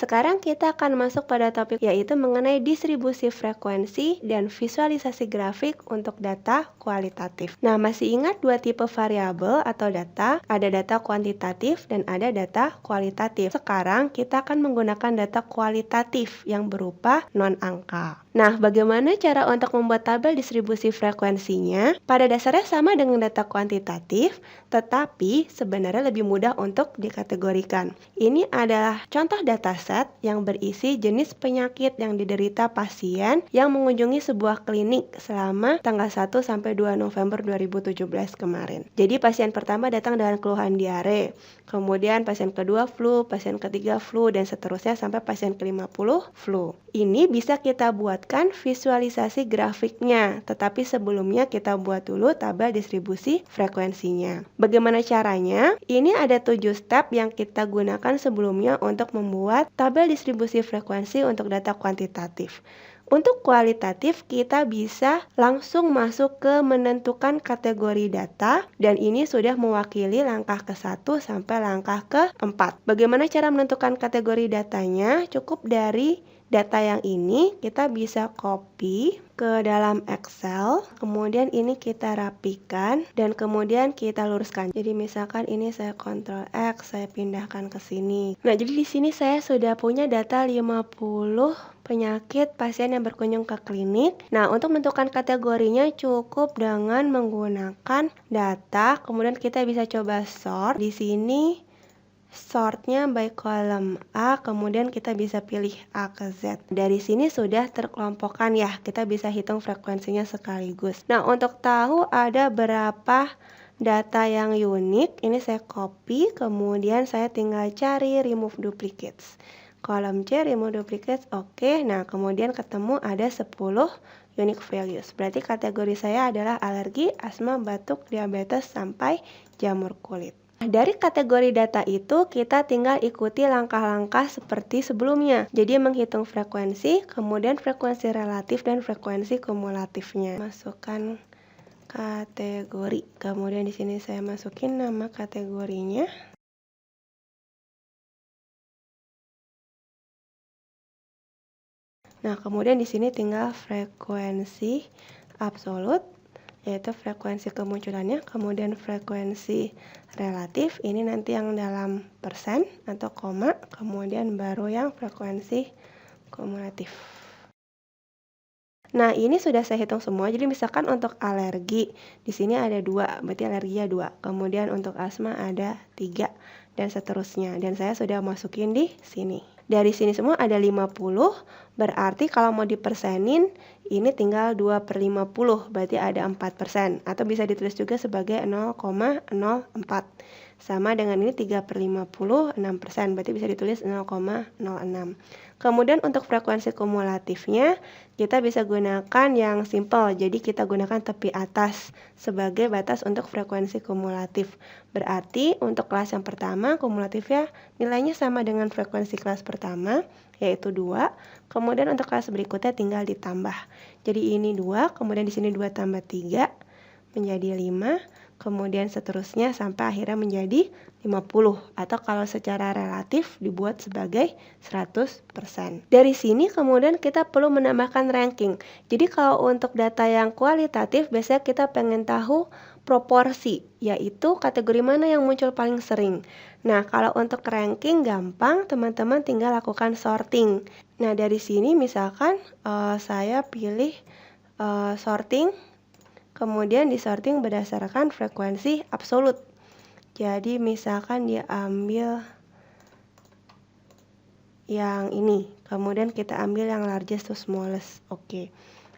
Sekarang kita akan masuk pada topik yaitu mengenai distribusi frekuensi dan visualisasi grafik untuk data kualitatif. Nah, masih ingat dua tipe variabel atau data? Ada data kuantitatif dan ada data kualitatif. Sekarang kita akan menggunakan data kualitatif yang berupa non-angka. Nah, bagaimana cara untuk membuat tabel distribusi frekuensinya? Pada dasarnya sama dengan data kuantitatif, tetapi sebenarnya lebih mudah untuk dikategorikan. Ini adalah contoh dataset yang berisi jenis penyakit yang diderita pasien yang mengunjungi sebuah klinik selama tanggal 1 sampai 2 November 2017 kemarin. Jadi pasien pertama datang dengan keluhan diare, kemudian pasien kedua flu, pasien ketiga flu, dan seterusnya sampai pasien ke-50 flu. Ini bisa kita buatkan visualisasi grafiknya, tetapi sebelumnya kita buat dulu tabel distribusi frekuensinya. Bagaimana caranya? Ini ada 7 step yang kita gunakan sebelumnya untuk membuat tabel distribusi frekuensi untuk data kuantitatif. Untuk kualitatif, kita bisa langsung masuk ke menentukan kategori data, dan ini sudah mewakili langkah ke-1 sampai langkah ke-4. Bagaimana cara menentukan kategori datanya? Cukup dari data yang ini kita bisa copy ke dalam Excel, kemudian ini kita rapikan dan kemudian kita luruskan. Jadi misalkan ini saya Ctrl X, saya pindahkan ke sini. Nah, jadi di sini saya sudah punya data 50 penyakit pasien yang berkunjung ke klinik. Nah, untuk menentukan kategorinya cukup dengan menggunakan data, kemudian kita bisa coba sort. Di sini sortnya by column A, kemudian kita bisa pilih A ke Z. Dari sini sudah terkelompokkan ya, kita bisa hitung frekuensinya sekaligus. Nah, untuk tahu ada berapa data yang unik, ini saya copy, kemudian saya tinggal cari remove duplicates. Kolom C, remove duplicates, oke. Nah, kemudian ketemu ada 10 unique values. Berarti kategori saya adalah alergi, asma, batuk, diabetes, sampai jamur kulit. Dari kategori data itu, kita tinggal ikuti langkah-langkah seperti sebelumnya. Jadi menghitung frekuensi, kemudian frekuensi relatif dan frekuensi kumulatifnya. Masukkan kategori. Kemudian di sini saya masukin nama kategorinya. Nah, kemudian di sini tinggal frekuensi absolut, yaitu frekuensi kemunculannya, kemudian frekuensi relatif, ini nanti yang dalam persen atau koma, kemudian baru yang frekuensi kumulatif. Nah, ini sudah saya hitung semua. Jadi misalkan untuk alergi, di sini ada 2, berarti alerginya 2. Kemudian untuk asma ada 3, dan seterusnya. Dan saya sudah masukin di sini. Dari sini semua ada 50, berarti kalau mau dipersenin, ini tinggal 2/50, berarti ada 4%. Atau bisa ditulis juga sebagai 0,04. Sama dengan ini 3/50, 6%, berarti bisa ditulis 0,06. Kemudian untuk frekuensi kumulatifnya, kita bisa gunakan yang simple. Jadi kita gunakan tepi atas sebagai batas untuk frekuensi kumulatif. Berarti untuk kelas yang pertama, kumulatifnya nilainya sama dengan frekuensi kelas pertama, yaitu 2. Kemudian untuk kelas berikutnya tinggal ditambah. Jadi ini 2, kemudian di sini 2 tambah 3 menjadi 5, kemudian seterusnya sampai akhirnya menjadi 50, atau kalau secara relatif dibuat sebagai 100%. Dari sini kemudian kita perlu menambahkan ranking. Jadi kalau untuk data yang kualitatif biasanya kita pengen tahu proporsi, yaitu kategori mana yang muncul paling sering. Nah, kalau untuk ranking gampang, teman-teman tinggal lakukan sorting. Nah, dari sini misalkan saya pilih sorting, kemudian disorting berdasarkan frekuensi absolut. Jadi misalkan dia ambil yang ini, kemudian kita ambil yang largest to smallest. Oke.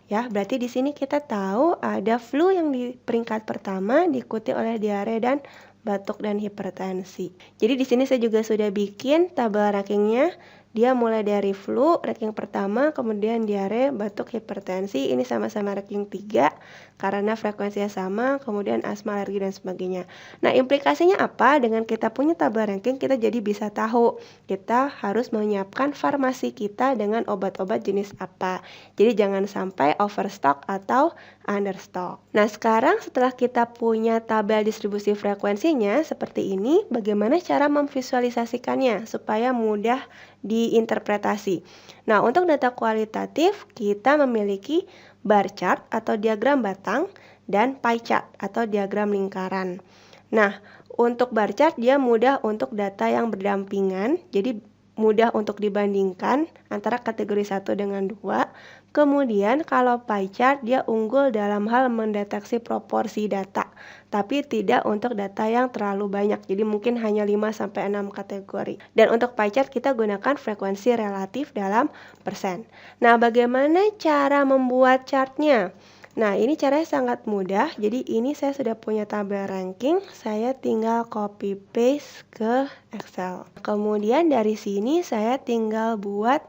Ya, berarti di sini kita tahu ada flu yang di peringkat pertama diikuti oleh diare dan batuk dan hipertensi. Jadi di sini saya juga sudah bikin tabel rankingnya. Dia mulai dari flu, ranking pertama, kemudian diare, batuk, hipertensi. Ini sama-sama ranking 3 karena frekuensinya sama, kemudian asma, alergi, dan sebagainya. Nah, implikasinya apa? Dengan kita punya tabel ranking, kita jadi bisa tahu kita harus menyiapkan farmasi kita dengan obat-obat jenis apa. Jadi jangan sampai overstock atau understock. Nah, sekarang setelah kita punya tabel distribusi frekuensinya seperti ini, bagaimana cara memvisualisasikannya supaya mudah di diinterpretasi. Nah, untuk data kualitatif kita memiliki bar chart atau diagram batang dan pie chart atau diagram lingkaran. Nah, untuk bar chart dia mudah untuk data yang berdampingan, jadi mudah untuk dibandingkan antara kategori 1 dengan 2. Kemudian kalau pie chart dia unggul dalam hal mendeteksi proporsi data, tapi tidak untuk data yang terlalu banyak. Jadi mungkin hanya 5-6 kategori. Dan untuk pie chart kita gunakan frekuensi relatif dalam persen. Nah, bagaimana cara membuat chartnya? Nah, ini caranya sangat mudah. Jadi ini saya sudah punya tabel ranking, saya tinggal copy paste ke Excel. Kemudian dari sini saya tinggal buat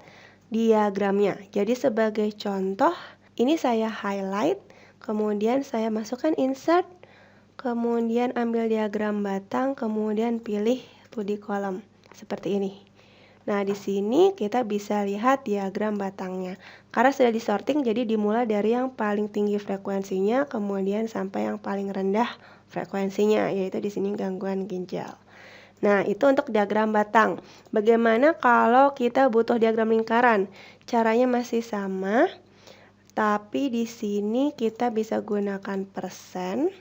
diagramnya. Jadi sebagai contoh, ini saya highlight, kemudian saya masukkan insert, kemudian ambil diagram batang, kemudian pilih 2D column seperti ini. Nah, di sini kita bisa lihat diagram batangnya. Karena sudah disorting, jadi dimulai dari yang paling tinggi frekuensinya, kemudian sampai yang paling rendah frekuensinya, yaitu di sini gangguan ginjal. Nah, itu untuk diagram batang. Bagaimana kalau kita butuh diagram lingkaran? Caranya masih sama, tapi di sini kita bisa gunakan persen.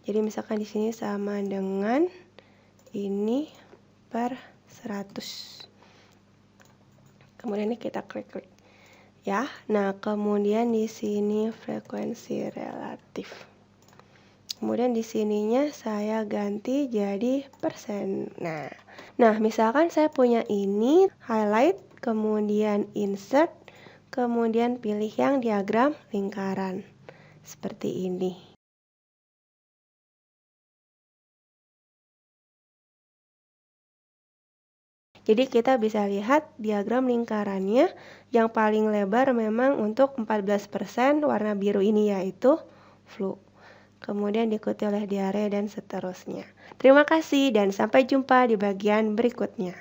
Jadi misalkan di sini sama dengan ini per 100. Kemudian ini kita klik ya. Nah, kemudian di sini frekuensi relatif. Kemudian di sininya saya ganti jadi persen. Nah, misalkan saya punya ini, highlight, kemudian insert, kemudian pilih yang diagram lingkaran. Seperti ini. Jadi kita bisa lihat diagram lingkarannya yang paling lebar memang untuk 14% warna biru ini yaitu flu. Kemudian diikuti oleh diare dan seterusnya. Terima kasih dan sampai jumpa di bagian berikutnya.